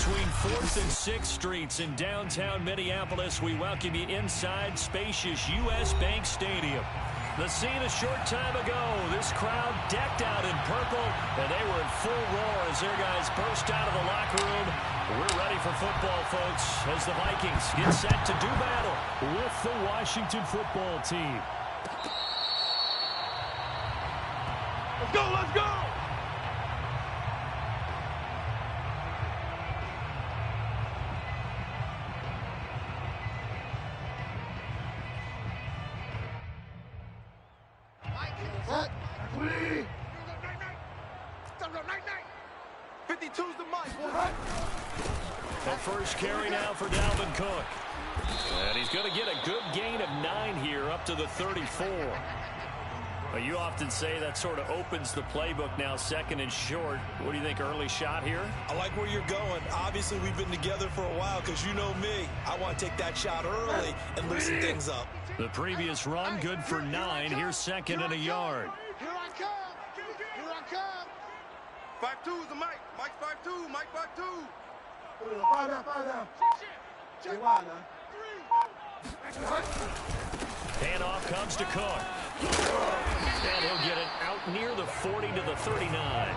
between 4th and 6th Streets in downtown Minneapolis. We welcome you inside spacious U.S. Bank Stadium. The scene a short time ago, this crowd decked out in purple, and they were in full roar as their guys burst out of the locker room. We're ready for football, folks, as the Vikings get set to do battle with the Washington football team. Let's go, let's go! The first carry now for Dalvin Cook. And he's going to get a good gain of 9 here up to the 34. Well, you often say that sort of opens the playbook now, 2nd and short. What do you think, early shot here? I like where you're going. Obviously, we've been together for a while because you know me. I want to take that shot early and loosen things up. The previous run, good for 9. Here's 2nd and a yard. Here I come. Here I come. 5-2 is the Mike. Mike 5-2. Mike 5-2. Handoff comes to Cook. And he'll get it out near the 40 to the 39.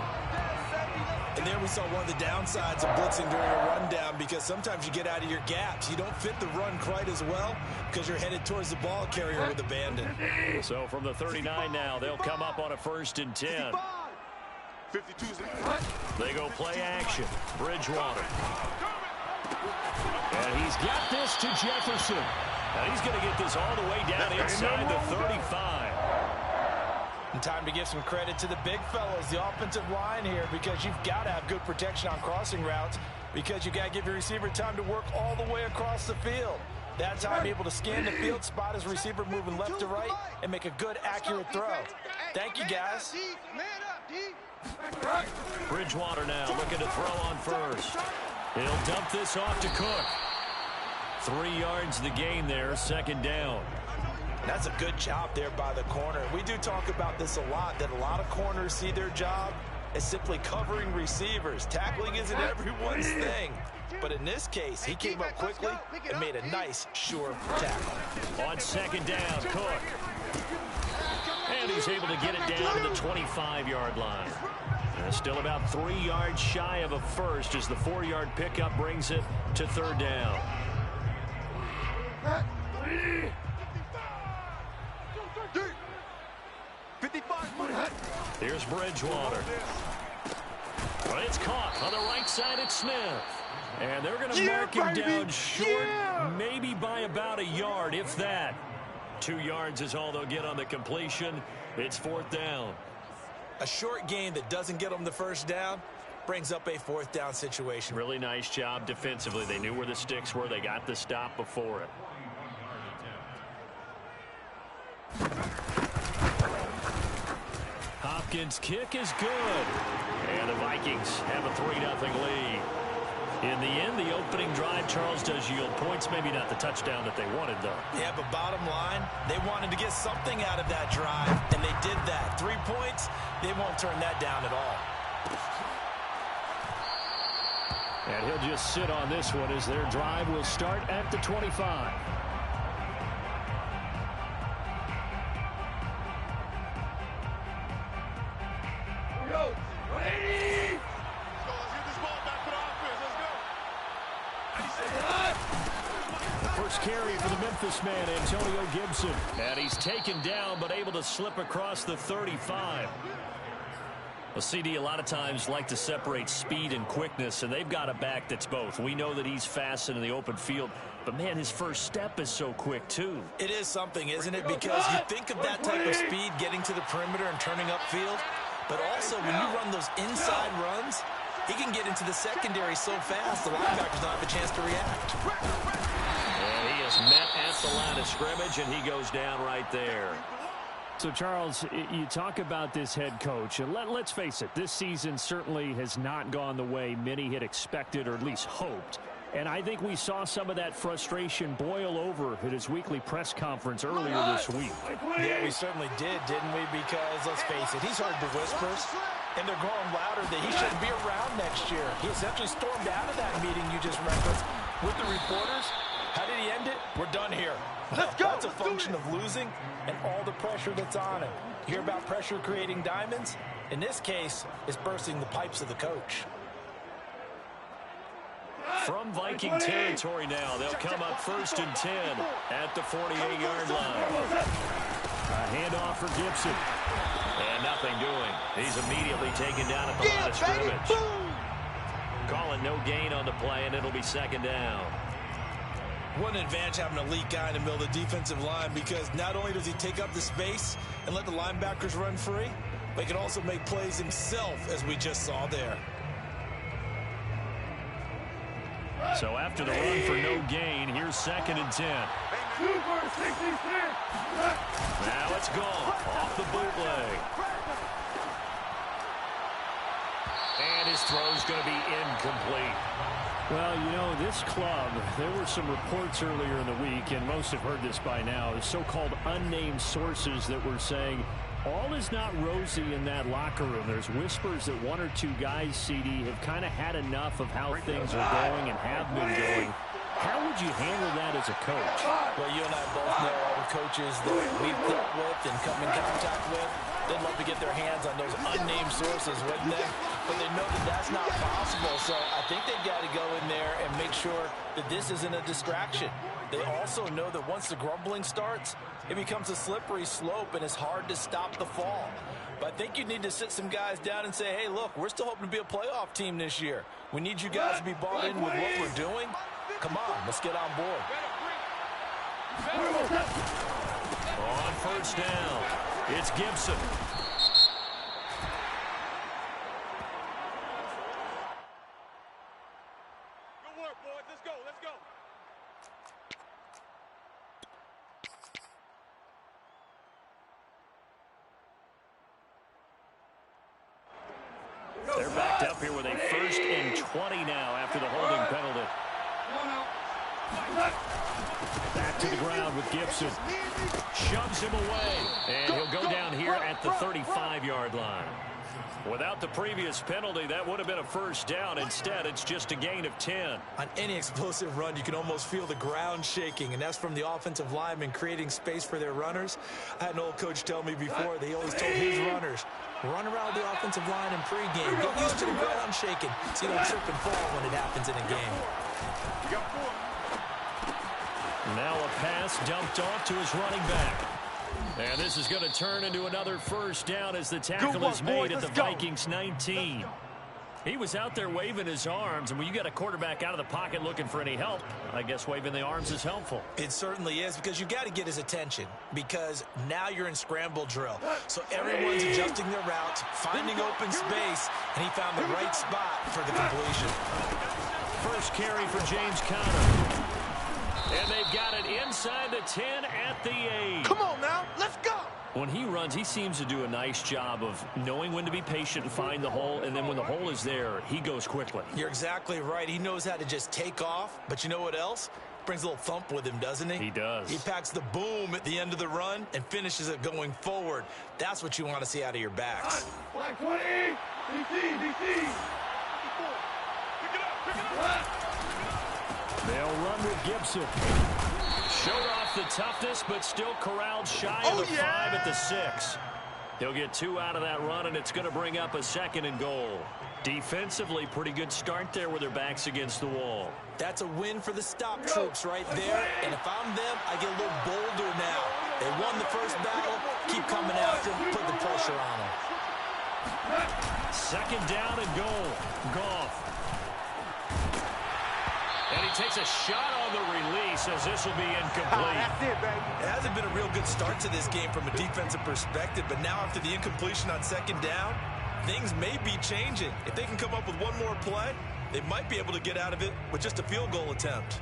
And there we saw one of the downsides of blitzing during a rundown, because sometimes you get out of your gaps. You don't fit the run quite as well because you're headed towards the ball carrier with abandon. So from the 39 now, they'll come up on a 1st and 10. 52. They go play action. Bridgewater. And he's got this to Jefferson. And he's going to get this all the way down inside the 35. And time to give some credit to the big fellows, the offensive line here, because you've got to have good protection on crossing routes, because you've got to give your receiver time to work all the way across the field. That's how I'm able to scan the field, spot his receiver moving left to right, and make a good, accurate throw. Thank you, guys. Bridgewater now looking to throw on first. He'll dump this off to Cook. 3 yards the gain there, 2nd down. That's a good job there by the corner. We do talk about this a lot, that a lot of corners see their job as simply covering receivers. Tackling isn't everyone's thing. But in this case, he came up quickly and made a nice, sure tackle. On 2nd down, Cook. And he's able to get it down to the 25-yard line. Still about 3 yards shy of a first as the 4-yard pickup brings it to 3rd down. Here's Bridgewater. Well, it's caught on the right side at Smith. And they're going to mark him down short, maybe by about a yard, if that. 2 yards is all they'll get on the completion. It's 4th down. A short gain that doesn't get them the 1st down brings up a 4th down situation. Really nice job defensively. They knew where the sticks were. They got the stop before it. Hopkins' kick is good. And the Vikings have a 3-0 lead. In the end, the opening drive, Charles, does yield points. Maybe not the touchdown that they wanted, though. Yeah, but bottom line, they wanted to get something out of that drive, and they did that. 3 points, they won't turn that down at all. And he'll just sit on this one as their drive will start at the 25. Carry for the Memphis man, Antonio Gibson. And he's taken down, but able to slip across the 35. Well, CD, a lot of times like to separate speed and quickness, and they've got a back that's both. We know that he's fast in the open field, but, man, his first step is so quick, too. It is something, isn't it? Because you think of that type of speed getting to the perimeter and turning upfield, but also when you run those inside runs, he can get into the secondary so fast the linebackers don't have a chance to react. And he is met at the line of scrimmage, and he goes down right there. So, Charles, you talk about this head coach, and let's face it, this season certainly has not gone the way many had expected or at least hoped. And I think we saw some of that frustration boil over at his weekly press conference earlier this week. Yeah, we certainly did, didn't we? Because, let's face it, he's heard the whispers. and they're growing louder that he shouldn't be around next year. He essentially stormed out of that meeting you just referenced with the reporters. How did he end it? We're done here. Let's go. That's a function of losing and all the pressure that's on him. You hear about pressure creating diamonds? In this case, it's bursting the pipes of the coach. From Viking territory now, they'll come up 1st and 10 at the 48-yard line. A handoff for Gibson. And nothing doing. He's immediately taken down at the line of scrimmage. Calling no gain on the play, and it'll be 2nd down. What an advantage having an elite guy in the middle of the defensive line, because not only does he take up the space and let the linebackers run free, but he can also make plays himself, as we just saw there. So after the run for no gain, here's 2nd and 10. Now it's gone off the bootleg. And his throw's going to be incomplete. Well, you know, this club, there were some reports earlier in the week, and most have heard this by now, the so-called unnamed sources that were saying all is not rosy in that locker room. There's whispers that 1 or 2 guys, CD, have kind of had enough of how things are going and have been going. How would you handle that as a coach? Well, you and I both know all the coaches that we've dealt with and come in contact with. They'd love to get their hands on those unnamed sources, wouldn't they? But they know that that's not possible, so I think they've got to go in there and make sure that this isn't a distraction. They also know that once the grumbling starts, it becomes a slippery slope, and it's hard to stop the fall. But I think you need to sit some guys down and say, hey, look, we're still hoping to be a playoff team this year. We need you guys to be bought in with what we're doing. Come on, let's get on board. On 1st down, it's Gibson. Good work, boys. Let's go. Let's go. They're backed up here with a 1st and 20 now after the holding penalty. Back to the ground with Gibson. Shoves him away. And he'll go down here at the 35-yard line. Without the previous penalty, that would have been a 1st down. Instead, it's just a gain of 10. On any explosive run, you can almost feel the ground shaking, and that's from the offensive linemen creating space for their runners. I had an old coach tell me before, they always told his runners, run around the offensive line in pregame. Get used to the ground shaking so you don't trip and fall when it happens in a game. Now a pass dumped off to his running back. And this is going to turn into another 1st down as the tackle is made at the Vikings 19. He was out there waving his arms, and when you got a quarterback out of the pocket looking for any help, I guess waving the arms is helpful. It certainly is, because you got to get his attention, because now you're in scramble drill. So everyone's adjusting their routes, finding open space, and he found the right spot for the completion. First carry for James Conner. And they've got it inside the 10 at the 8. Come on now, let's go. When he runs, he seems to do a nice job of knowing when to be patient and find the hole, and then when the hole is there, he goes quickly. You're exactly right. He knows how to just take off, but you know what else? Brings a little thump with him, doesn't he? He does. He packs the boom at the end of the run and finishes it going forward. That's what you want to see out of your backs. Black 20, DC. Pick it up. They'll run with Gibson. Showed off the toughness, but still corralled shy of the 5 at the 6. He'll get 2 out of that run, and it's going to bring up a 2nd and goal. Defensively, pretty good start there with their backs against the wall. That's a win for the stop troops right there, and if I'm them, I get a little bolder now. They won the first battle, keep coming after them, put the pressure on them. 2nd down and goal. Goff. And he takes a shot on the release as this will be incomplete. That's it, baby. It hasn't been a real good start to this game from a defensive perspective, but now after the incompletion on 2nd down, things may be changing. If they can come up with one more play, they might be able to get out of it with just a field goal attempt.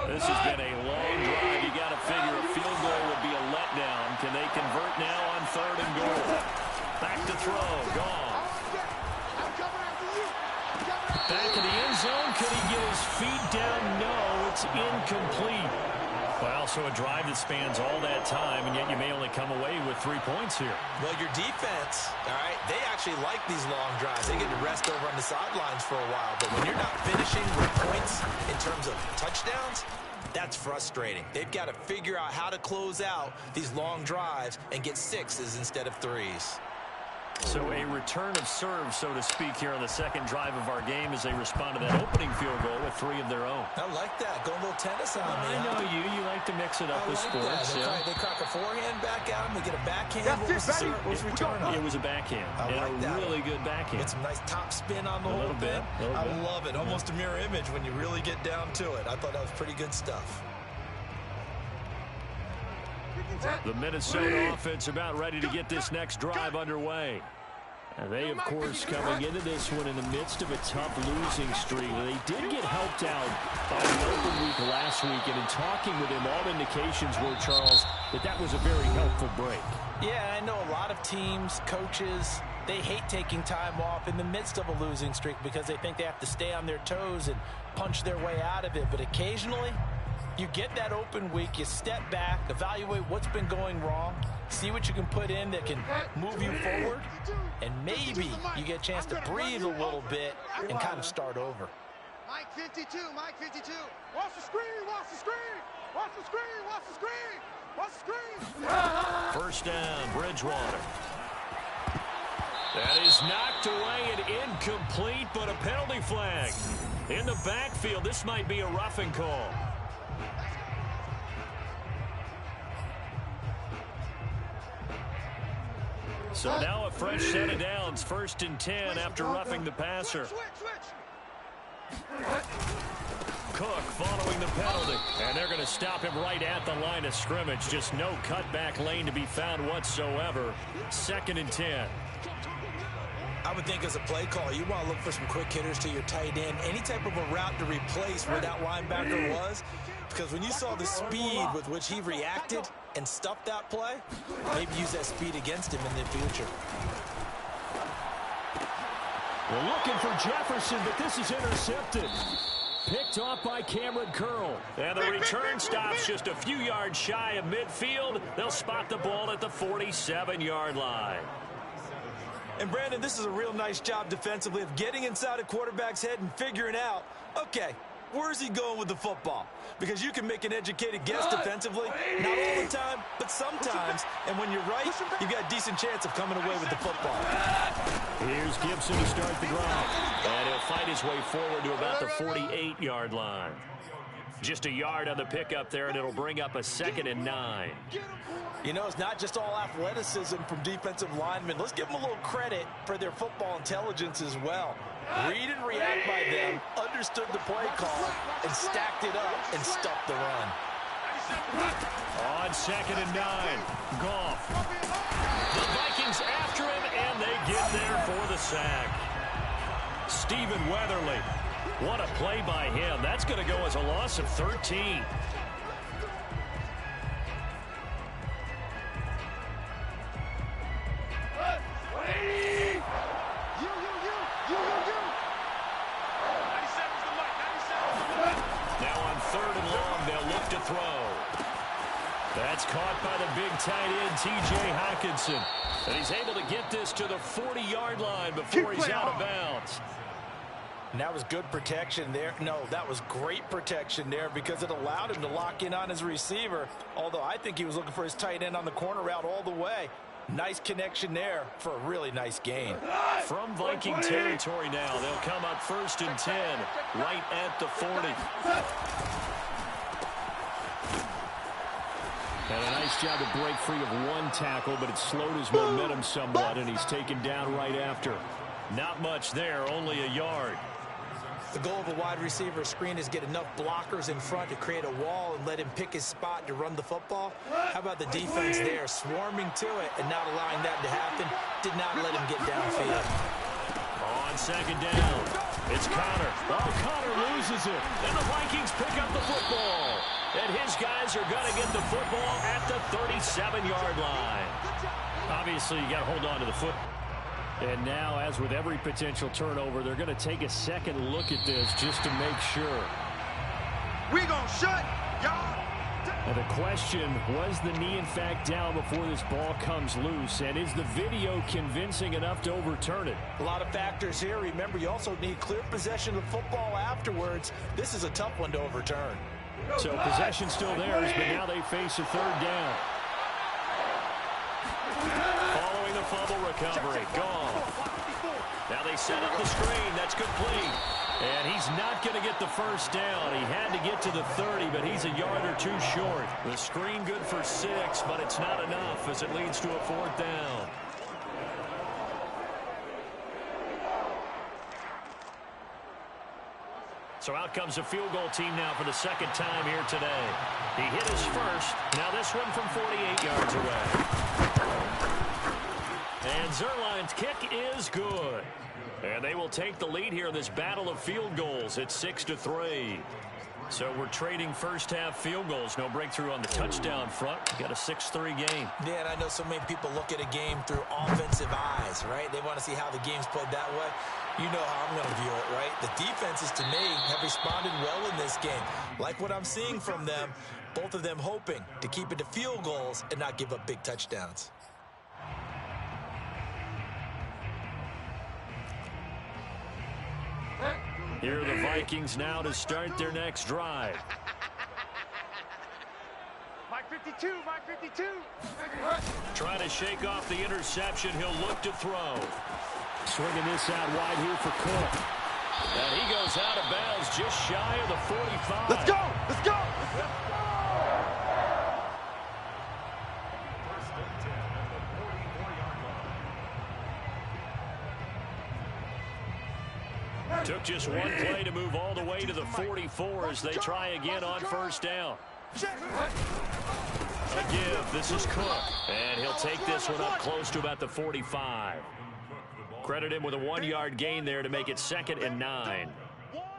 This has been a long drive. You got to figure a field goal would be a letdown. Can they convert now on 3rd and goal? Back to throw. Gone. Back in the end zone. Could he get it his feet down, no, it's incomplete. Well, so a drive that spans all that time, and yet you may only come away with 3 points here. Well, your defense, all right, they actually like these long drives. They get to rest over on the sidelines for a while. But when you're not finishing with points in terms of touchdowns, that's frustrating. They've got to figure out how to close out these long drives and get 6s instead of 3s. So a return of serve, so to speak, here on the second drive of our game as they respond to that opening field goal with 3 of their own. I like that. Go a little tennis on me. I know you. You like to mix it up with sports. They crack a forehand back at him. They get a backhand. What was the serve? What was the return on? It was a backhand. I like that. Really good backhand. Get some nice top spin on the whole thing. I love it. Almost a mirror image when you really get down to it. I thought that was pretty good stuff. The Minnesota offense about ready to get this next drive underway. And they, of course, coming into this one in the midst of a tough losing streak. They did get helped out by the open week last week. And in talking with him, all indications were, Charles, that was a very helpful break. Yeah, I know a lot of teams, coaches, they hate taking time off in the midst of a losing streak because they think they have to stay on their toes and punch their way out of it. But occasionally, you get that open week, you step back, evaluate what's been going wrong, see what you can put in that can move you forward, and maybe you get a chance to breathe a little bit and kind of start over. Mike 52, Mike 52. Watch the screen, watch the screen, watch the screen, watch the screen, watch the screen. First down, Bridgewater. That is knocked away and incomplete, but a penalty flag. In the backfield, this might be a roughing call. So now a fresh set of downs, 1st and 10 after roughing the passer. Cook following the penalty, and they're going to stop him right at the line of scrimmage. Just no cutback lane to be found whatsoever. 2nd and 10. I would think as a play caller, you want to look for some quick hitters to your tight end, any type of a route to replace where that linebacker was. Because when you saw the speed with which he reacted and stuffed that play, maybe use that speed against him in the future. We're looking for Jefferson, but this is intercepted. Picked off by Cameron Curl. And the return stops just a few yards shy of midfield. They'll spot the ball at the 47-yard line. And Brandon, this is a real nice job defensively of getting inside a quarterback's head and figuring out, okay, where's he going with the football? Because you can make an educated guess defensively, not all the time, but sometimes. And when you're right, you've got a decent chance of coming away with the football. Here's Gibson to start the drive. And he'll fight his way forward to about the 48-yard line. Just a yard on the pickup there, and it'll bring up a 2nd and 9. You know, it's not just all athleticism from defensive linemen. Let's give them a little credit for their football intelligence as well. Read and react by them, understood the play call, and stacked it up and stuffed the run. On 2nd and 9, Goff. The Vikings after him, and they get there for the sack. Stephen Weatherly. What a play by him. That's going to go as a loss of 13. Now on 3rd and long, they'll look to throw. That's caught by the big tight end, T.J. Hockenson. And he's able to get this to the 40-yard line before he's out of bounds. And that was good protection there. No, that was great protection there because it allowed him to lock in on his receiver. Although I think he was looking for his tight end on the corner route all the way. Nice connection there for a really nice gain. From Viking territory now, they'll come up 1st and 10, right at the 40. And a nice job to break free of one tackle, but it slowed his momentum somewhat, and he's taken down right after. Not much there, only a yard. The goal of a wide receiver screen is get enough blockers in front to create a wall and let him pick his spot to run the football. How about the defense there, swarming to it and not allowing that to happen? Did not let him get downfield. On 2nd down, it's Connor. Oh, Connor loses it. And the Vikings pick up the football. And his guys are going to get the football at the 37-yard line. Obviously, you got to hold on to the foot. And now, as with every potential turnover, they're going to take a second look at this just to make sure. We gonna shut y'all. And the question, was the knee in fact down before this ball comes loose? And is the video convincing enough to overturn it? A lot of factors here. Remember, you also need clear possession of the football afterwards. This is a tough one to overturn. So possession still theirs, but now they face a third down. Following the fumble recovery, gone. Now they set up the screen. That's complete. And he's not going to get the first down. He had to get to the 30, but he's a yard or two short. The screen good for 6, but it's not enough as it leads to a 4th down. So out comes a field goal team now for the second time here today. He hit his first. Now this one from 48 yards away. And Zerline's kick is good. And they will take the lead here in this battle of field goals. It's 6-3. So we're trading first-half field goals. No breakthrough on the touchdown front. Got a 6-3 game. Yeah, and I know so many people look at a game through offensive eyes, right? They want to see how the game's played that way. You know how I'm going to view it, right? The defenses, to me, have responded well in this game. Like what I'm seeing from them, both of them hoping to keep it to field goals and not give up big touchdowns. Here are the Vikings now to start their next drive. Mike 52, Mike 52. Trying to shake off the interception. He'll look to throw. Swinging this out wide here for Cook. And he goes out of bounds just shy of the 45. Let's go! Let's go! Took just one play to move all the way to the 44 as they try again on first down. A give. This is Cook. And he'll take this one up close to about the 45. Credit him with a 1-yard gain there to make it 2nd and 9.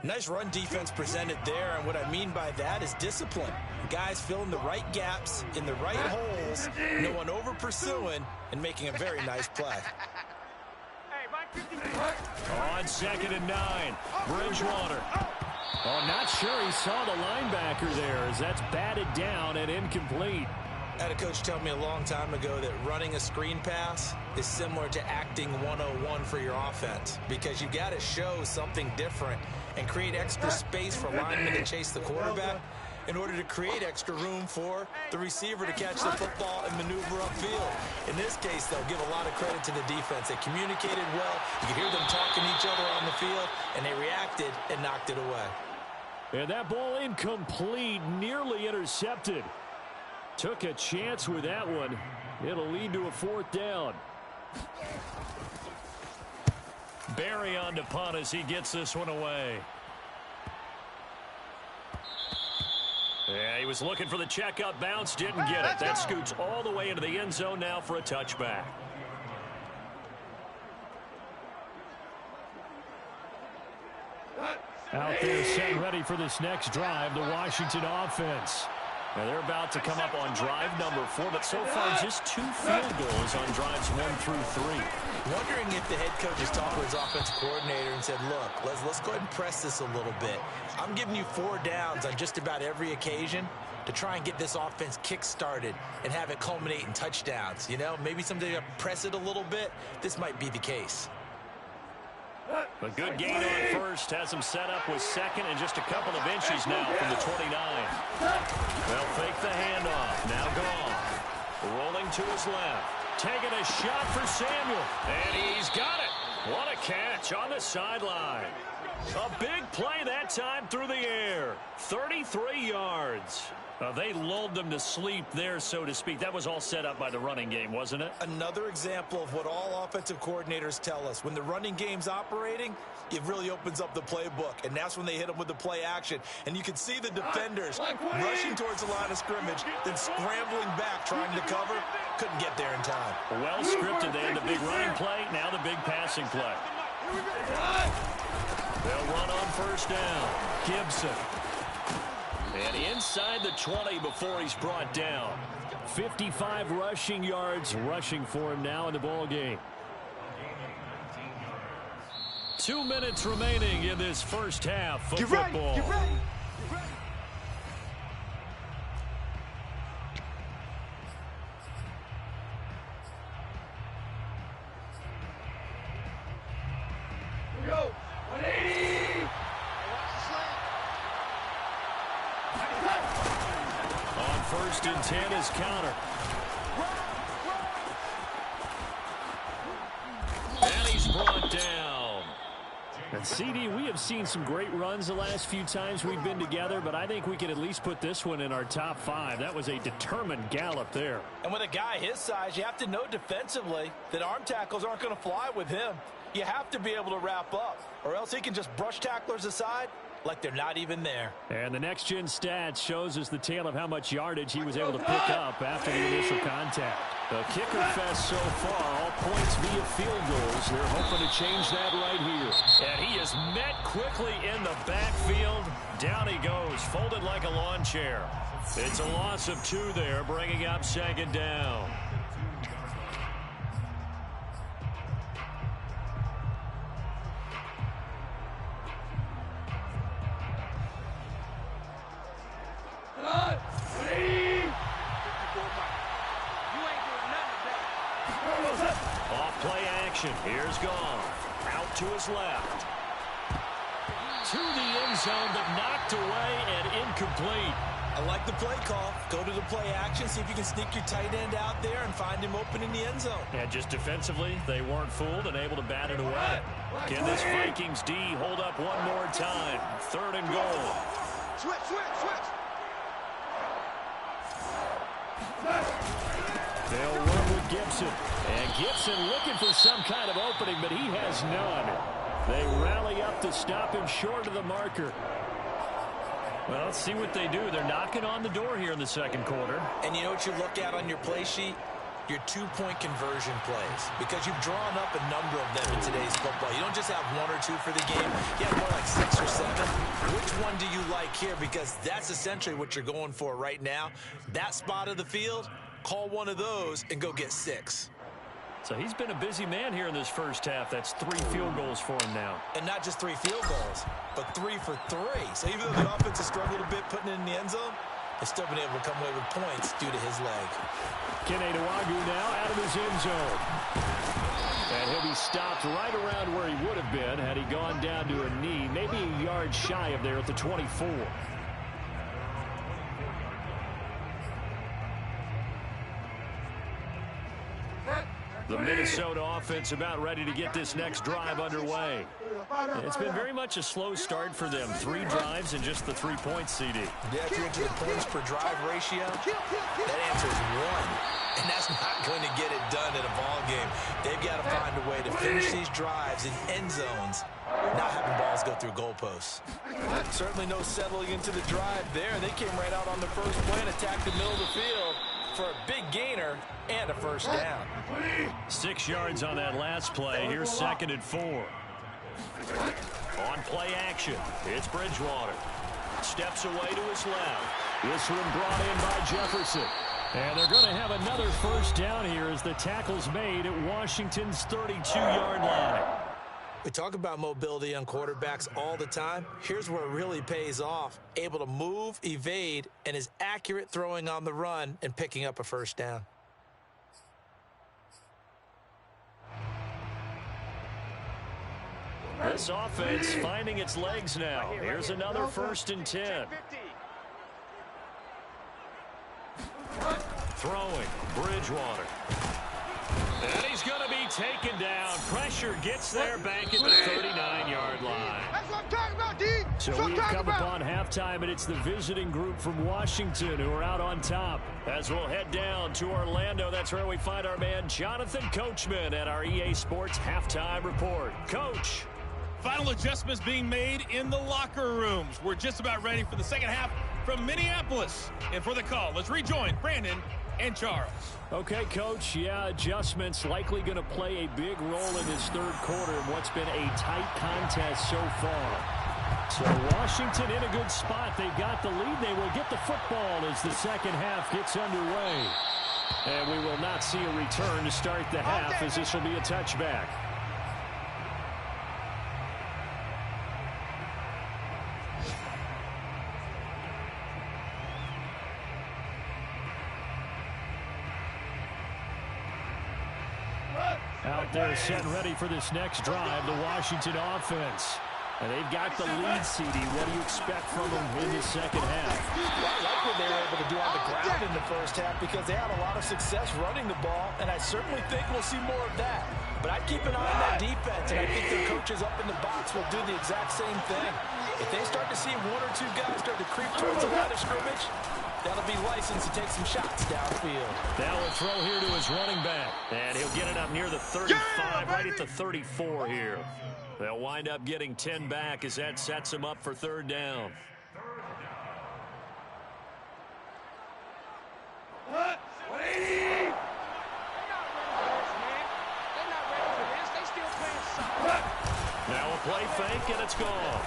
Nice run defense presented there, and what I mean by that is discipline. Guys filling the right gaps in the right holes, no one over pursuing, and making a very nice play. On 2nd and 9, Bridgewater. Oh, not sure he saw the linebacker there as that's batted down and incomplete. I had a coach tell me a long time ago that running a screen pass is similar to acting 101 for your offense, because you've got to show something different and create extra space for linemen to chase the quarterback in order to create extra room for the receiver to catch the football and maneuver upfield. In this case, they'll give a lot of credit to the defense. They communicated well. You could hear them talking to each other on the field, and they reacted and knocked it away. And that ball incomplete, nearly intercepted. Took a chance with that one. It'll lead to a 4th down. Barry on to punt as he gets this one away. Yeah, he was looking for the checkup bounce, didn't get it. That scoots all the way into the end zone now for a touchback. Out there set ready for this next drive, the Washington offense. Now they're about to come up on drive number 4, but so far just 2 field goals on drives 1 through 3. Wondering if the head coach has talked to his offensive coordinator and said, look, let's go ahead and press this a little bit. I'm giving you 4 downs on just about every occasion to try and get this offense kick-started and have it culminate in touchdowns. You know, maybe someday press it a little bit. This might be the case. A good gain on first has him set up with 2nd and just a couple of inches now from the 29. They'll fake the handoff. Now gone. Rolling to his left. Taking a shot for Samuel. And he's got it. What a catch on the sideline. A big play that time through the air. 33 yards. They lulled them to sleep there, so to speak. That was all set up by the running game, wasn't it? Another example of what all offensive coordinators tell us. When the running game's operating, it really opens up the playbook, and that's when they hit them with the play action. And you can see the defenders rushing towards the line of scrimmage, then scrambling back, trying to cover. Couldn't get there in time. Well scripted. They had the big running play, now the big passing play. They'll run on first down. Gibson. And inside the 20 before he's brought down. 55 rushing yards rushing for him now in the ball game. 2 minutes remaining in this first half of Get football. ready, get ready, get ready. Go, 180. Watch the slant. On 1st and 10 is counter. And he's brought down. And CD, we have seen some great runs the last few times we've been together, but I think we can at least put this one in our top 5. That was a determined gallop there. And with a guy his size, you have to know defensively that arm tackles aren't going to fly with him. You have to be able to wrap up, or else he can just brush tacklers aside like they're not even there. And the next-gen stats shows us the tale of how much yardage he was able to pick up after the initial contact. The kicker fest so far, all points via field goals. They're hoping to change that right here. And he is met quickly in the backfield. Down he goes, folded like a lawn chair. It's a loss of 2 there, bringing up 2nd down. Off play action. Here's Goff. Out to his left. To the end zone, but knocked away and incomplete. I like the play call. Go to the play action, see if you can sneak your tight end out there and find him open in the end zone. And just defensively, they weren't fooled and able to bat it away. Can this Vikings D hold up one more time? 3rd and goal. Switch, switch, switch. They'll run with Gibson. And Gibson looking for some kind of opening, but he has none. They rally up to stop him short of the marker. Well, let's see what they do. They're knocking on the door here in the 2nd quarter. And you know what you look at on your play sheet? Your 2-point conversion plays. Because you've drawn up a number of them in today's football. You don't just have 1 or 2 for the game. You have more like 6 or 7. Which one do you like here? Because that's essentially what you're going for right now. That spot of the field, call one of those and go get 6. So he's been a busy man here in this first half. That's 3 field goals for him now. And not just 3 field goals, but 3 for 3. So even though the offense has struggled a bit putting it in the end zone, they've still been able to come away with points due to his leg. Kene Nwagu now out of his end zone. And he'll be stopped right around where he would have been had he gone down to a knee, maybe a yard shy of there at the 24. The Minnesota offense about ready to get this next drive underway. It's been very much a slow start for them. 3 drives and just the 3 points, CD. Yeah, if you're into the points per drive ratio, that answer is 1. And that's not going to get it done in a ball game. They've got to find a way to finish these drives in end zones, not having balls go through goalposts. Certainly no settling into the drive there. They came right out on the first play and attacked the middle of the field for a big gainer and a first down. 6 yards on that last play. Here's 2nd and 4. On play action, it's Bridgewater. Steps away to his left. This one brought in by Jefferson. And they're going to have another first down here as the tackle's made at Washington's 32-yard line. We talk about mobility on quarterbacks all the time. Here's where it really pays off. Able to move, evade, and is accurate throwing on the run and picking up a first down. This offense finding its legs now. Here's another 1st and 10. Throwing, Bridgewater. And he's going to be taken down. Pressure gets there back at the 39-yard line. That's what I'm talking about, D. So we've come upon halftime, and it's the visiting group from Washington who are out on top. As we'll head down to Orlando, that's where we find our man Jonathan Coachman at our EA Sports Halftime Report. Coach. Final adjustments being made in the locker rooms. We're just about ready for the second half from Minneapolis. And for the call, let's rejoin Brandon and Charles. Okay, Coach. Yeah, adjustments likely going to play a big role in this 3rd quarter in what's been a tight contest so far. So Washington in a good spot. They've got the lead. They will get the football as the second half gets underway. And we will not see a return to start the half as this will be a touchback. Out there set and ready for this next drive, the Washington offense. And they've got the lead, CD. What do you expect from them in the second half? Well, I like what they were able to do on the ground in the first half because they had a lot of success running the ball, and I certainly think we'll see more of that. But I'd keep an eye on that defense, and I think their coaches up in the box will do the exact same thing. If they start to see one or two guys start to creep towards the line of scrimmage, that'll be licensed to take some shots downfield. Now a throw here to his running back. And he'll get it up near the 35, right at the 34 here. They'll wind up getting 10 back as that sets them up for third down. Now a play fake, and it's gone.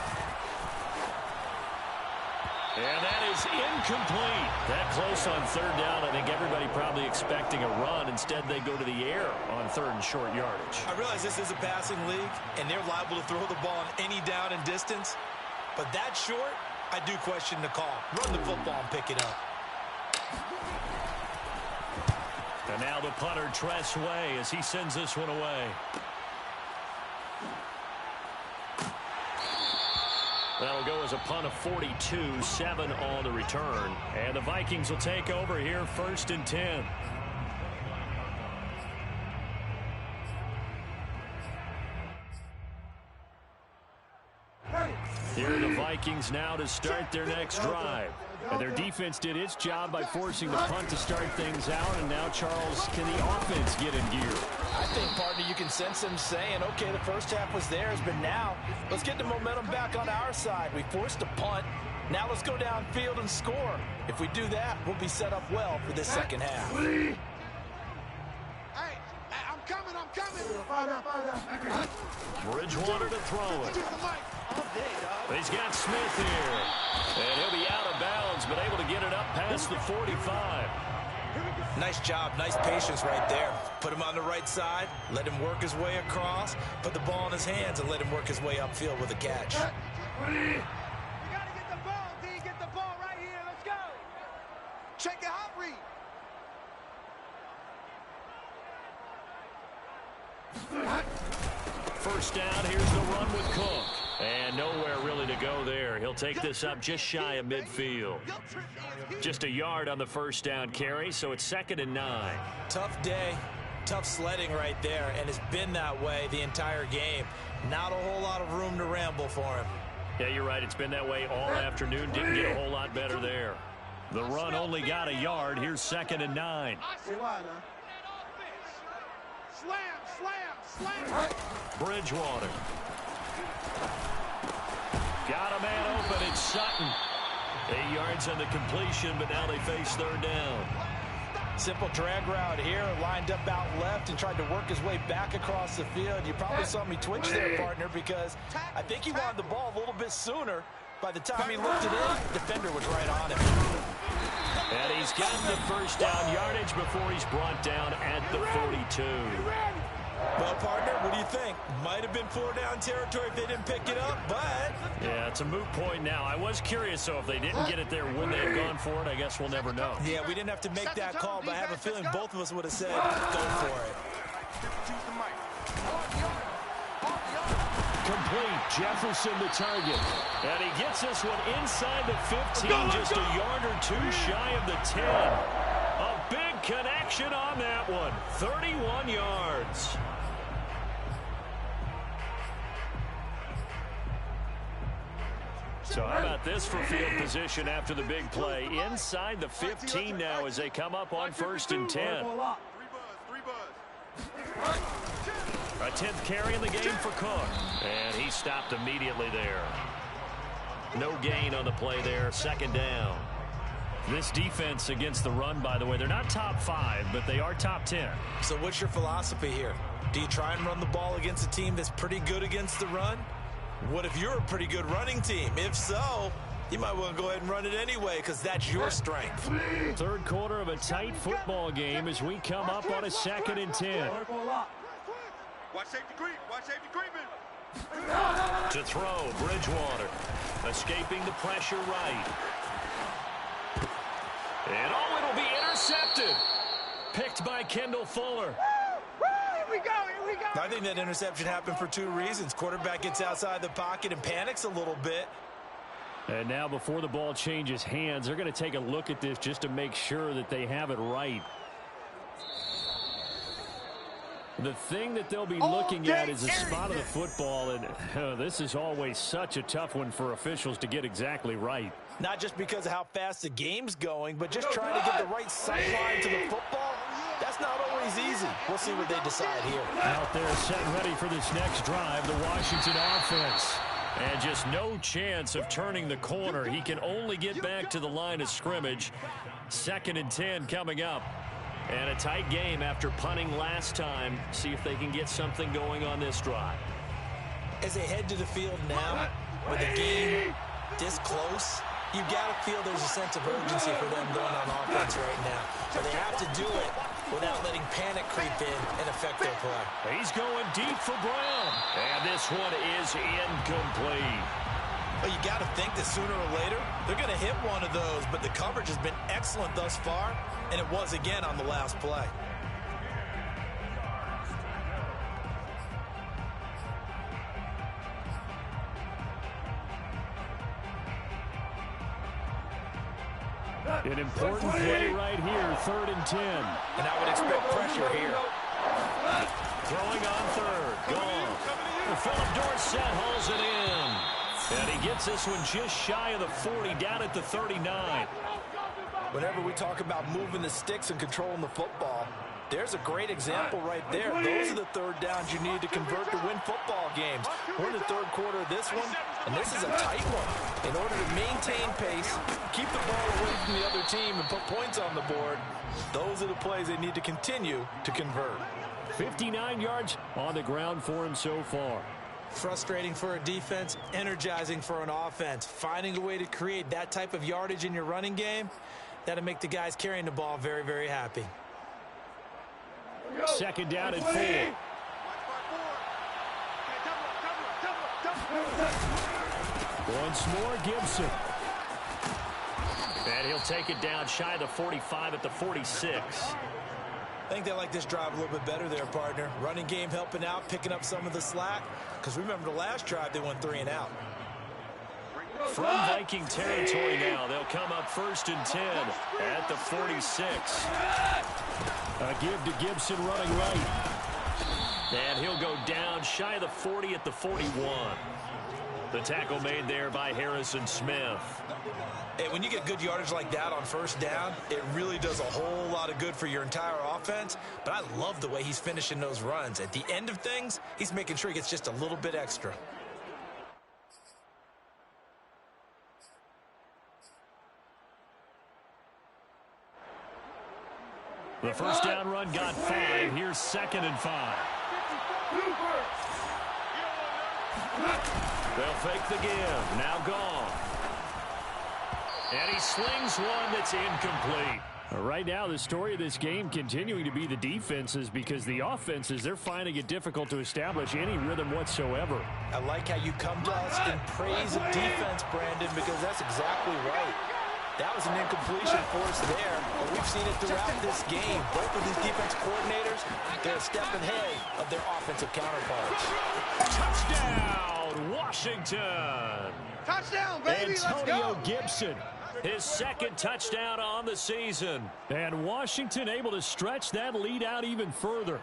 And that is incomplete. That close on third down. I think everybody probably expecting a run. Instead, they go to the air on third and short yardage. I realize this is a passing league, and they're liable to throw the ball on any down and distance. But that short, I do question the call. Run the football and pick it up. And now the punter, Tress Way, as he sends this one away. That'll go as a punt of 42, 7 on the return. And the Vikings will take over here, 1st and 10. Here are the Vikings now to start their next drive. And their defense did its job by forcing the punt to start things out. And now, Charles, can the offense get in gear? I think, partner, you can sense them saying, okay, the first half was theirs, but now let's get the momentum back on our side. We forced a punt. Now let's go downfield and score. If we do that, we'll be set up well for this second half. Hey, I'm coming. Bridgewater to throw it. He's got Smith here. And he'll be out of bounds, but able to get it up past the 45. Nice job, nice patience right there. Put him on the right side, let him work his way across, put the ball in his hands, and let him work his way upfield with a catch. You gotta get the ball, D. Get the ball right here. Let's go. Check it out, read. First down, here's the run with Cook. And nowhere really to go there. He'll take this up just shy of midfield. Just a yard on the first down carry, so it's 2nd and 9. Tough day, tough sledding right there, and it's been that way the entire game. Not a whole lot of room to ramble for him. Yeah, you're right. It's been that way all afternoon. Didn't get a whole lot better there. The run only got a yard. Here's 2nd and 9. Slam. Bridgewater. Got a man open. It's Sutton. 8 yards on the completion, but now they face third down. Simple drag route here, lined up out left and tried to work his way back across the field. You probably saw me twitch there, partner, because I think he wanted the ball a little bit sooner. By the time he looked it in, the defender was right on him. And he's got the first down yardage before he's brought down at the 42. Well, partner, what do you think? Might have been 4-down territory if they didn't pick it up, but... Yeah, it's a moot point now. I was curious, though, if they didn't get it there when they had gone for it. I guess we'll never know. Yeah, we didn't have to make that call, but I have a feeling both of us would have said, go for it. Complete. Jefferson the target. And he gets this one inside the 15, just a yard or two shy of the 10. A big connection on that one. 31 yards. So how about this for field position after the big play? Inside the 15 now as they come up on 1st and 10. A 10th carry in the game for Cook. And he stopped immediately there. No gain on the play there. 2nd down. This defense against the run, by the way, they're not top 5, but they are top 10. So what's your philosophy here? Do you try and run the ball against a team that's pretty good against the run? What if you're a pretty good running team? If so, you might want to go ahead and run it anyway because that's your strength. Third quarter of a tight football game as we come up on a 2nd and 10. Watch safety creeping. To throw, Bridgewater. Escaping the pressure right. And it'll be intercepted. Picked by Kendall Fuller. I think that interception happened for 2 reasons. Quarterback gets outside the pocket and panics a little bit. And now before the ball changes hands, they're going to take a look at this just to make sure that they have it right. The thing that they'll be looking at is the spot of the football, and this is always such a tough one for officials to get exactly right. Not just because of how fast the game's going, but just trying to get the right sight line to the football. That's not always easy. We'll see what they decide here. Out there set ready for this next drive, the Washington offense. And just no chance of turning the corner. He can only get back to the line of scrimmage. 2nd and 10 coming up. And a tight game after punting last time. See if they can get something going on this drive. As they head to the field now, with the game this close, you've got to feel there's a sense of urgency for them going on offense right now. But they have to do it without letting panic creep in and affect their play. He's going deep for Brown. And this one is incomplete. Well, you got to think that sooner or later, they're going to hit one of those. But the coverage has been excellent thus far, and it was again on the last play. An important play right here, 3rd and 10. And I would expect pressure here. Throwing on 3rd, gone. Philip Dorsett hauls it in. And he gets this one just shy of the 40, down at the 39. Whenever we talk about moving the sticks and controlling the football, there's a great example right there. Those are the 3rd downs you need to convert to win football games. We're in the 3rd quarter of this one, and this is a tight one. In order to maintain pace, keep the ball away from the other team, and put points on the board, those are the plays they need to continue to convert. 59 yards on the ground for him so far. Frustrating for a defense, energizing for an offense. Finding a way to create that type of yardage in your running game, that'll make the guys carrying the ball very, very happy. 2nd down and 4. Once more, Gibson. And he'll take it down shy of the 45 at the 46. I think they like this drive a little bit better there, partner. Running game helping out, picking up some of the slack. Because remember the last drive, they went 3 and out. From Viking territory now, they'll come up 1st and 10 at the 46. A give to Gibson running right. And he'll go down shy of the 40 at the 41. The tackle made there by Harrison Smith. Hey, when you get good yardage like that on 1st down, it really does a whole lot of good for your entire offense. But I love the way he's finishing those runs. At the end of things, he's making sure he gets just a little bit extra. The 1st down run got 5. Here's 2nd and 5. They'll fake the give. Now gone. And he slings one that's incomplete. Right now, the story of this game continuing to be the defenses, because the offenses, they're finding it difficult to establish any rhythm whatsoever. I like how you come to us in praise of defense, Brandon, because that's exactly right. That was an incompletion force there, but we've seen it throughout this game. Both of these defense coordinators, they're a step ahead of their offensive counterparts. Touchdown, Washington! Touchdown, baby, Antonio let's go! Gibson, his 2nd touchdown on the season. And Washington able to stretch that lead out even further.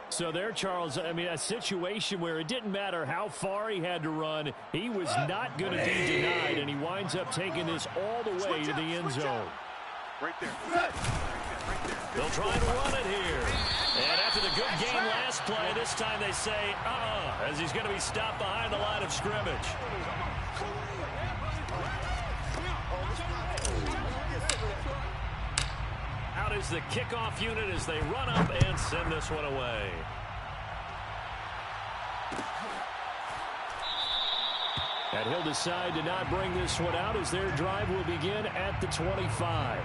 So there, Charles, I mean, a situation where it didn't matter how far he had to run, he was not going to be denied, and he winds up taking this all the way to the end zone. Right there. They'll try and run it here. And after the good game last play, this time they say, as he's going to be stopped behind the line of scrimmage. Out is the kickoff unit as they run up and send this one away. And he'll decide to not bring this one out as their drive will begin at the 25.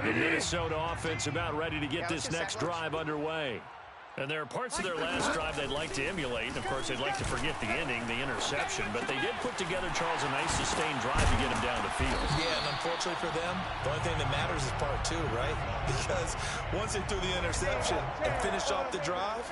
The Minnesota offense about ready to get this next drive underway. And there are parts of their last drive they'd like to emulate. And, of course, they'd like to forget the ending, the interception. But they did put together, Charles, a nice sustained drive to get him down the field. Yeah, and unfortunately for them, the only thing that matters is part two, right? Because once they threw the interception and finished off the drive,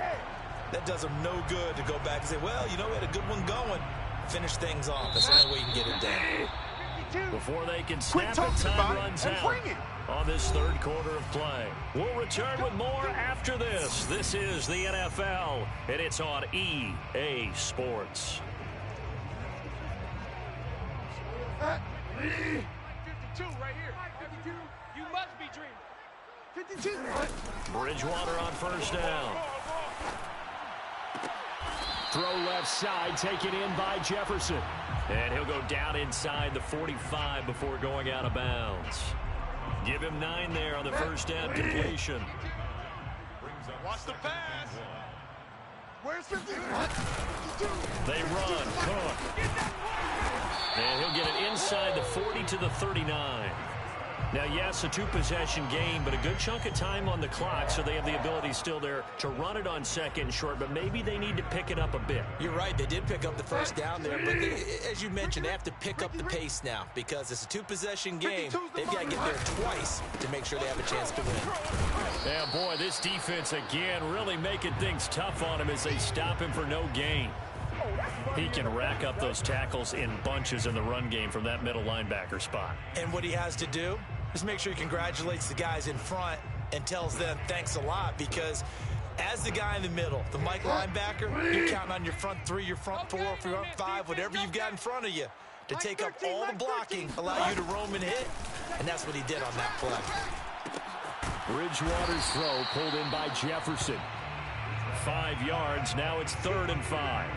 that does them no good to go back and say, well, you know, we had a good one going. Finish things off. That's the only way you can get it done. Before they can snap it, time runs out on this third quarter of play. We'll return with more after this. This is the NFL, and it's on EA Sports. 52 right here. 52. You must be dreaming. 52. Bridgewater on first down. Throw left side, taken in by Jefferson. And he'll go down inside the 45 before going out of bounds. Give him 9 there on the first down completion. Watch the pass. Where's 52? They run. Cook. And he'll get it inside the 40 to the 39. Now, yes, a 2-possession game, but a good chunk of time on the clock, so they have the ability still there to run it on second and short, but maybe they need to pick it up a bit. You're right. They did pick up the first down there, but as you mentioned, they have to pick up the pace now because it's a 2-possession game. They've got to get there twice to make sure they have a chance to win. Yeah, boy, this defense, again, really making things tough on him as they stop him for no gain. He can rack up those tackles in bunches in the run game from that middle linebacker spot. And what he has to do is make sure he congratulates the guys in front and tells them thanks a lot, because as the guy in the middle, the Mike linebacker, you're counting on your front 3, your front 4, your front 5, whatever you've got in front of you to take up all the blocking, allow you to roam and hit, and that's what he did on that play. Bridgewater's throw pulled in by Jefferson. 5 yards, now it's 3rd and 5.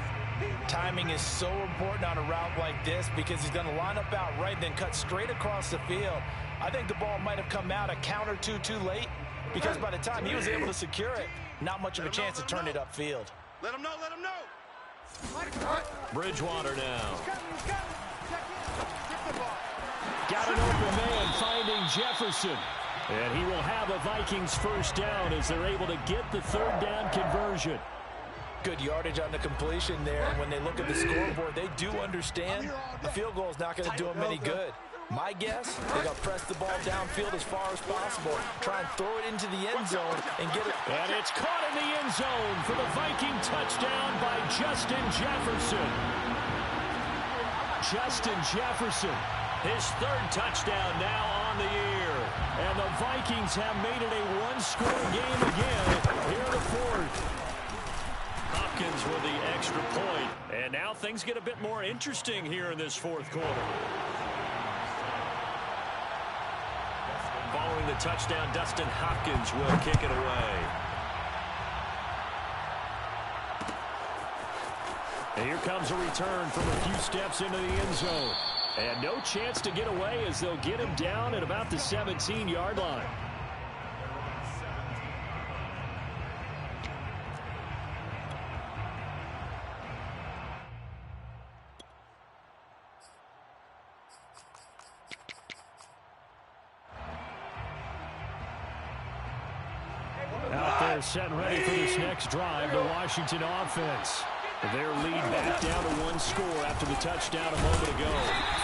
Timing is so important on a route like this because he's going to line up out right, then cut straight across the field. I think the ball might have come out a count or two too late, because by the time he was able to secure it, not much of a chance to turn it upfield. Let him know, let him know. Bridgewater now. Got an open man finding Jefferson. And he will have a Vikings first down as they're able to get the 3rd down conversion. Good yardage on the completion there. And when they look at the scoreboard, they do understand a field goal is not going to do them any good. My guess, they're going to press the ball downfield as far as possible, try and throw it into the end zone and get it. And it's caught in the end zone for the Viking touchdown by Justin Jefferson. Justin Jefferson, his 3rd touchdown now on the year. And the Vikings have made it a 1-score game again here in the 4th. Hopkins with the extra point. And now things get a bit more interesting here in this 4th quarter. Following the touchdown, Dustin Hopkins will kick it away. And here comes a return from a few steps into the end zone. And no chance to get away as they'll get him down at about the 17-yard line. Out there setting ready for this next drive, the Washington offense. Their lead back down to 1 score after the touchdown a moment ago.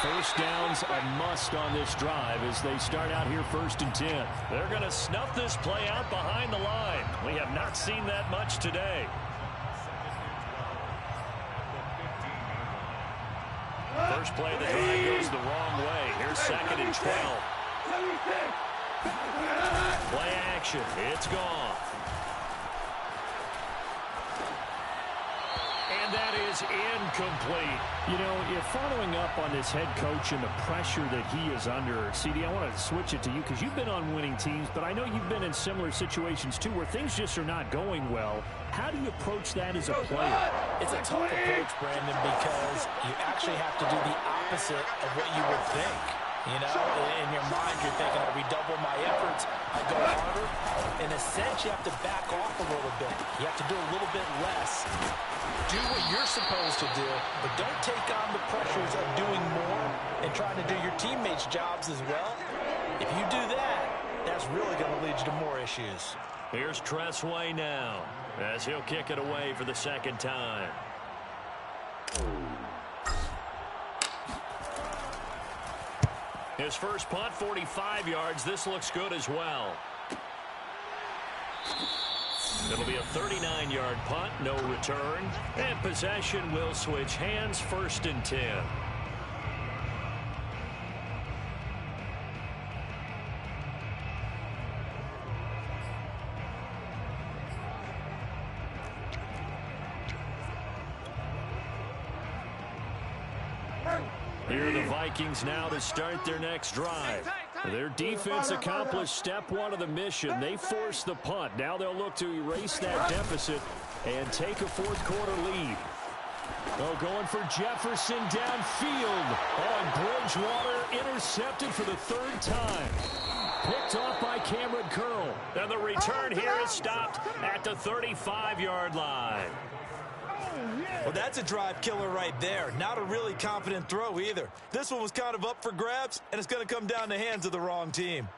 First down's a must on this drive as they start out here 1st and 10. They're going to snuff this play out behind the line. We have not seen that much today. First play of the drive goes the wrong way. Here's 2nd and 12. Play action. It's gone. And that is incomplete. You know, if following up on this head coach and the pressure that he is under, CD, I want to switch it to you because you've been on winning teams, but I know you've been in similar situations too where things just are not going well. How do you approach that as a player? It's a tough approach, Brandon, because you actually have to do the opposite of what you would think. You know, in your mind, you're thinking, I redouble my efforts, I go harder. In a sense, you have to back off a little bit. You have to do a little bit less. Do what you're supposed to do, but don't take on the pressures of doing more and trying to do your teammates' jobs as well. If you do that, that's really going to lead you to more issues. Here's Tressway now as he'll kick it away for the second time. His first punt, 45 yards. This looks good as well. It'll be a 39-yard punt, no return. And possession will switch hands, 1st and 10. Here are the Vikings now to start their next drive. Their defense accomplished step 1 of the mission. They forced the punt. Now they'll look to erase that deficit and take a 4th quarter lead. Oh, going for Jefferson downfield. Oh, and Bridgewater intercepted for the 3rd time. Picked off by Cameron Curl. And the return here is stopped at the 35-yard line. Well, that's a drive killer right there. Not a really confident throw either. This one was kind of up for grabs, and it's going to come down the hands of the wrong team.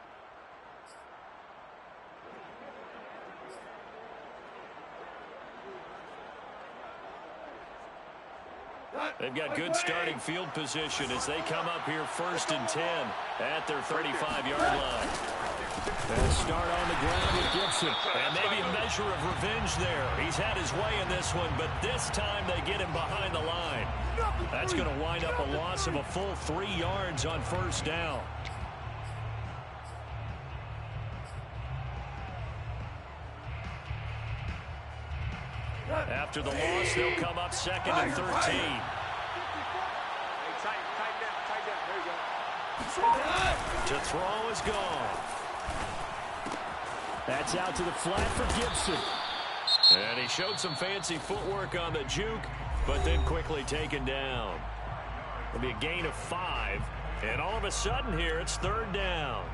They've got good starting field position as they come up here 1st and 10 at their 35-yard line. And a start on the ground with Gibson. And maybe a measure of revenge there. He's had his way in this one, but this time they get him behind the line. That's going to wind up a loss of a full 3 yards on 1st down. After the loss, they'll come up 2nd and 13. Tight down. There you go. To throw is gone. That's out to the flat for Gibson. And he showed some fancy footwork on the juke, but then quickly taken down. It'll be a gain of 5. And all of a sudden here, it's 3rd down.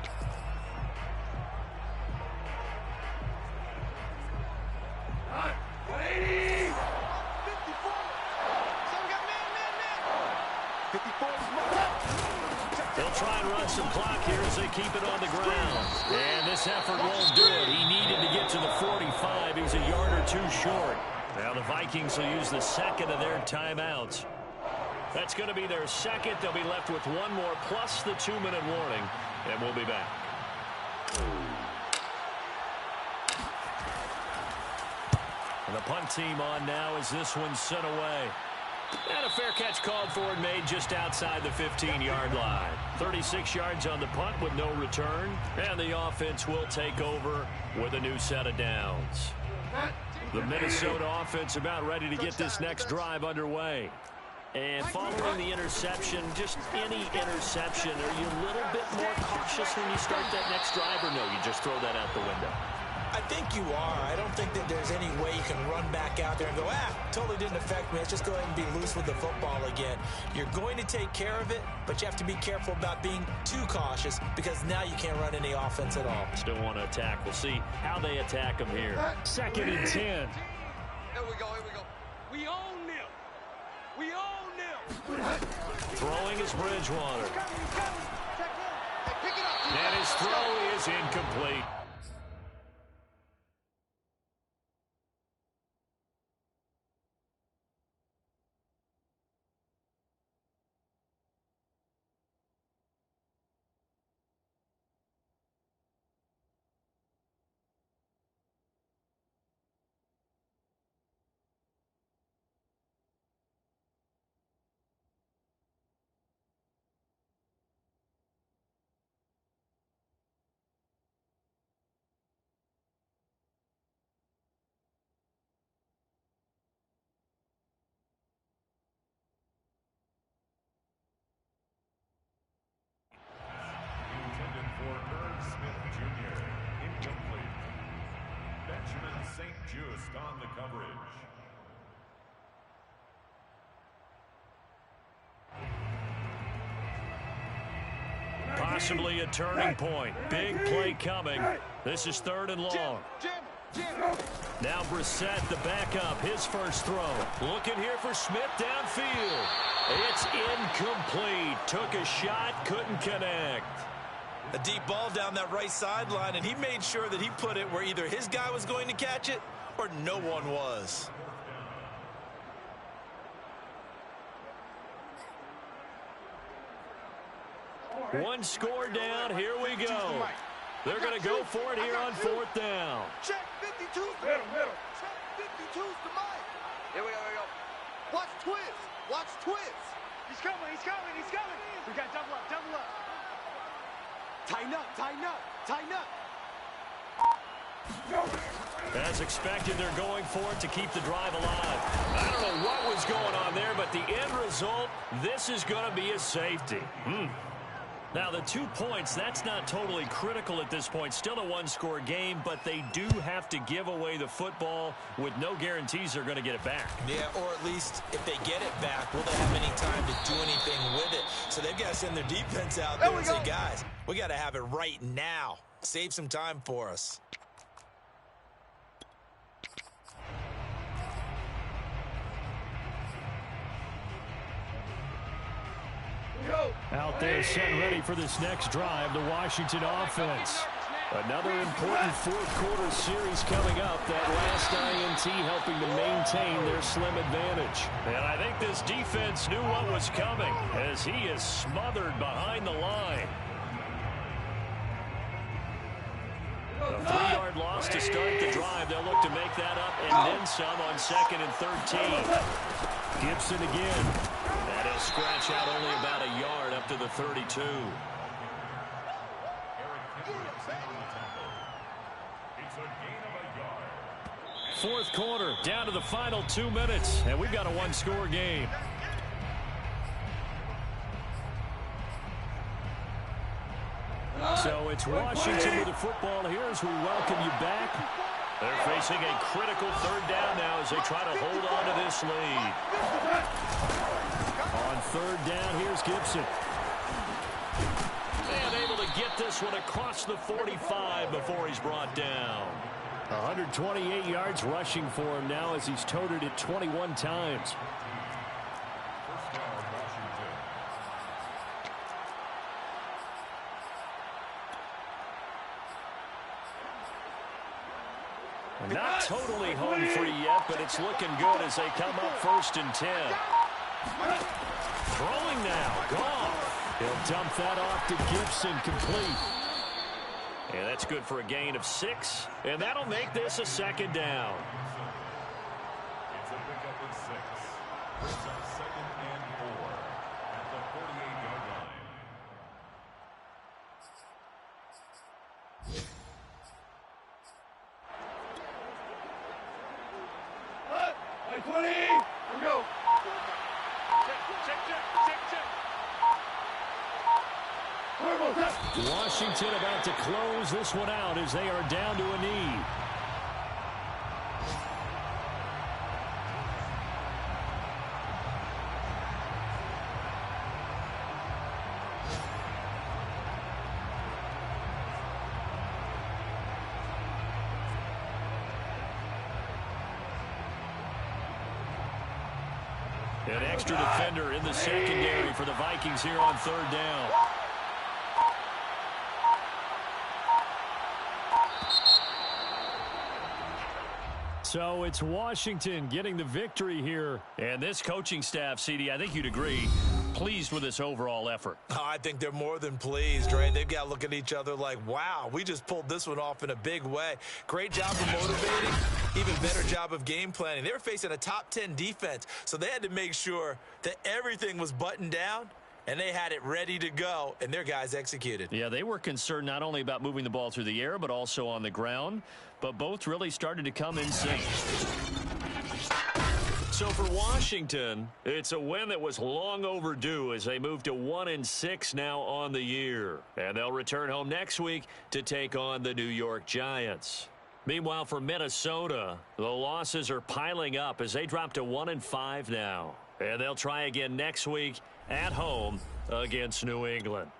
They'll try and run some clock here as they keep it on the ground. And this effort won't do it. He needed to get to the 45. He's a yard or 2 short. Now the Vikings will use the 2nd of their timeouts. That's going to be their 2nd. They'll be left with 1 more plus the 2-minute warning. And we'll be back. And the punt team on now as this one's sent away. And a fair catch called for and made just outside the 15-yard line. 36 yards on the punt with no return. And the offense will take over with a new set of downs. The Minnesota offense about ready to get this next drive underway. And following the interception, just any interception, are you a little bit more cautious when you start that next drive, or no, you just throw that out the window? I think you are. I don't think that there's any way you can run back out there and go, totally didn't affect me. Let's just go ahead and be loose with the football again. You're going to take care of it, but you have to be careful about being too cautious because now you can't run any offense at all. Still want to attack. We'll see how they attack them here. 2nd and 10. Here we go. We own them. We own them. Throwing is Bridgewater. Hey, pick it up. And his throw is incomplete. Just on the coverage. Possibly a turning point. Big play coming. This is 3rd and long. Now Brissett, the backup, his first throw. Looking here for Smith downfield. It's incomplete. Took a shot, couldn't connect. A deep ball down that right sideline, and he made sure that he put it where either his guy was going to catch it or no one was. One score down. Here we go. They're going to go for it here on 4th down. Check 52's middle. Check 52's the mic. Here we go. Watch twist. Watch twist. He's coming. We got double up. Tighten up. As expected, they're going for it to keep the drive alive. I don't know what was going on there, but the end result, this is going to be a safety. Now, the 2 points, that's not totally critical at this point. Still a one-score game, but they do have to give away the football with no guarantees they're going to get it back. Yeah, or at least if they get it back, will they have any time to do anything with it? So they've got to send their defense out there and say, guys, we got to have it right now. Save some time for us. Out there set ready for this next drive, the Washington offense. Another important fourth-quarter series coming up. That last INT helping to maintain their slim advantage. And I think this defense knew what was coming as he is smothered behind the line. A 3-yard loss to start the drive. They'll look to make that up and then some on 2nd and 13. Gibson again. That'll scratch out only about a yard up to the 32. Fourth quarter, down to the final 2 minutes, and we've got a one-score game. So it's Washington with the football here as we welcome you back. They're facing a critical 3rd down now as they try to hold on to this lead. On 3rd down, here's Gibson. And able to get this one across the 45 before he's brought down. 128 yards rushing for him now as he's toted it 21 times. Not totally home free yet, but it's looking good as they come up 1st and 10. Throwing now, gone. He'll dump that off to Gibson, complete. And that's good for a gain of 6, and that'll make this a 2nd down. It's a pickup of 6. It's a 2nd and 4 at the 48-yard line. Hey, 20! Here we go. Check. Washington about to close this one out as they are down to a knee. An extra defender in the secondary for the Vikings here on 3rd down. So it's Washington getting the victory here. And this coaching staff, CD, I think you'd agree, pleased with this overall effort. Oh, I think they're more than pleased, right? They've got to look at each other like, wow, we just pulled this one off in a big way. Great job of motivating, even better job of game planning. They were facing a top 10 defense, so they had to make sure that everything was buttoned down, and they had it ready to go, and their guys executed. Yeah, they were concerned not only about moving the ball through the air, but also on the ground. But both really started to come in sync. So for Washington, it's a win that was long overdue as they move to 1-6 now on the year. And they'll return home next week to take on the New York Giants. Meanwhile, for Minnesota, the losses are piling up as they drop to 1-5 now. And they'll try again next week at home against New England.